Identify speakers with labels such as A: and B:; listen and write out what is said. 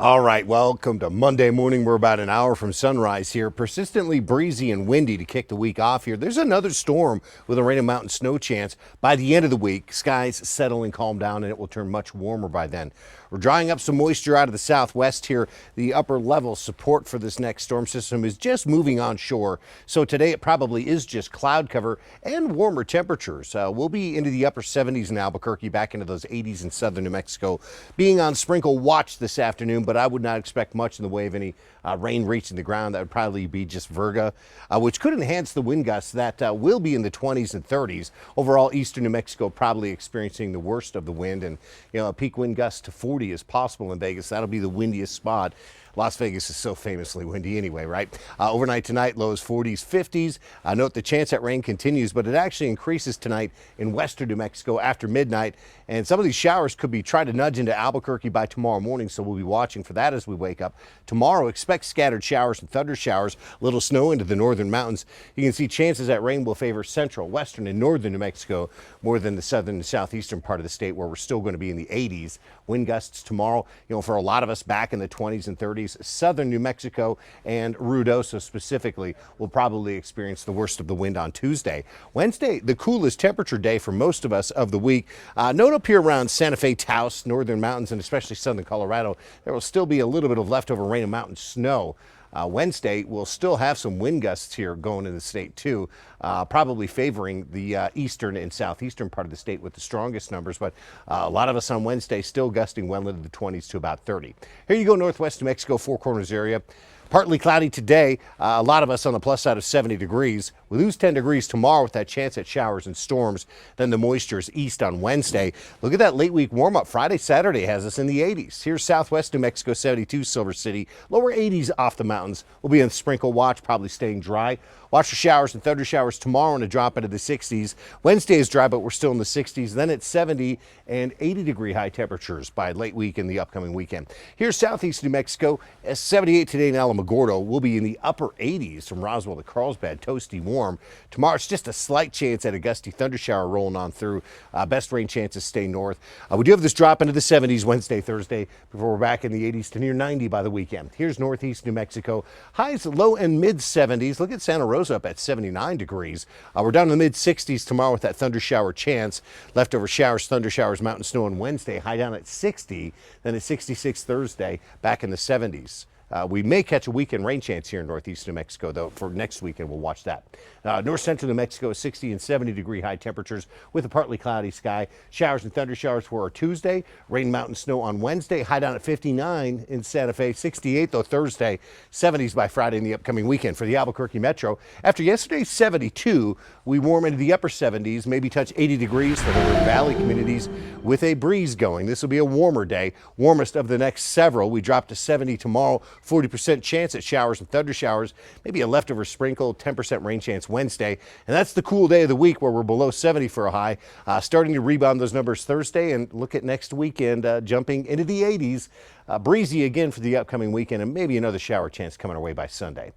A: All right, welcome to Monday morning. We're about an hour from sunrise here. Persistently breezy and windy to kick the week off here. There's another storm with a rain and mountain snow chance. By the end of the week, skies settle and calm down, and it will turn much warmer by then. We're drying up some moisture out of the southwest here. The upper level support for this next storm system is just moving onshore. So today it probably is just cloud cover and warmer temperatures. We'll be into the upper 70s in Albuquerque, back into those 80s in southern New Mexico. Being on sprinkle watch this afternoon, but I would not expect much in the way of any rain reaching the ground. That would probably be just virga, which could enhance the wind gusts that will be in the 20s and 30s. Overall, eastern New Mexico probably experiencing the worst of the wind, and a peak wind gust to 40 is possible in Vegas. That'll be the windiest spot. Las Vegas is so famously windy anyway, right? Overnight tonight, lows 40s, 50s. Note the chance that rain continues, but it actually increases tonight in western New Mexico after midnight. And some of these showers could be trying to nudge into Albuquerque by tomorrow morning, so we'll be watching for that as we wake up. Tomorrow, expect scattered showers and thunder showers, little snow into the northern mountains. You can see chances that rain will favor central, western, and northern New Mexico more than the southern and southeastern part of the state, where we're still going to be in the 80s. Wind gusts tomorrow, for a lot of us back in the 20s and 30s. Southern New Mexico and Ruidoso specifically will probably experience the worst of the wind on Tuesday. Wednesday, the coolest temperature day for most of us of the week. Note up here around Santa Fe, Taos, northern mountains, and especially southern Colorado, there will still be a little bit of leftover rain and mountain snow. Wednesday, we'll still have some wind gusts here going in the state too, probably favoring the eastern and southeastern part of the state with the strongest numbers, but a lot of us on Wednesday still gusting well into the 20s to about 30. Here you go, northwest New Mexico, Four Corners area. Partly cloudy today, a lot of us on the plus side of 70 degrees. We lose 10 degrees tomorrow with that chance at showers and storms. Then the moisture is east on Wednesday. Look at that late week warm up. Friday, Saturday has us in the 80s. Here's southwest New Mexico, 72, Silver City. Lower 80s off the mountains. We'll be in sprinkle watch, probably staying dry. Watch for showers and thunder showers tomorrow and a drop into the 60s. Wednesday is dry, but we're still in the 60s. Then it's 70 and 80 degree high temperatures by late week and the upcoming weekend. Here's southeast New Mexico, 78 today in Alamogordo. We'll be in the upper 80s from Roswell to Carlsbad, toasty warm. Tomorrow it's just a slight chance at a gusty thunder shower rolling on through. Best rain chances stay north. We do have this drop into the 70s Wednesday, Thursday, before we're back in the 80s to near 90 by the weekend. Here's northeast New Mexico. Highs low and mid 70s. Look at Santa Rosa up at 79 degrees. We're down in the mid 60s tomorrow with that thunder shower chance. Leftover showers, thunder showers, mountain snow on Wednesday. High down at 60, then at 66 Thursday, back in the 70s. We may catch a weekend rain chance here in northeast New Mexico, though. For next weekend, we'll watch that. North central New Mexico is 60 and 70 degree high temperatures with a partly cloudy sky. Showers and thunder showers for our Tuesday. Rain, mountain snow on Wednesday. High down at 59 in Santa Fe. 68 though Thursday. 70s by Friday in the upcoming weekend for the Albuquerque Metro. After yesterday's 72, we warm into the upper 70s, maybe touch 80 degrees for the River Valley communities with a breeze going. This will be a warmer day, warmest of the next several. We drop to 70 tomorrow. 40% chance at showers and thunder showers, maybe a leftover sprinkle, 10% rain chance Wednesday. And that's the cool day of the week where we're below 70 for a high. Starting to rebound those numbers Thursday, and look at next weekend jumping into the 80s. Breezy again for the upcoming weekend, and maybe another shower chance coming our way by Sunday.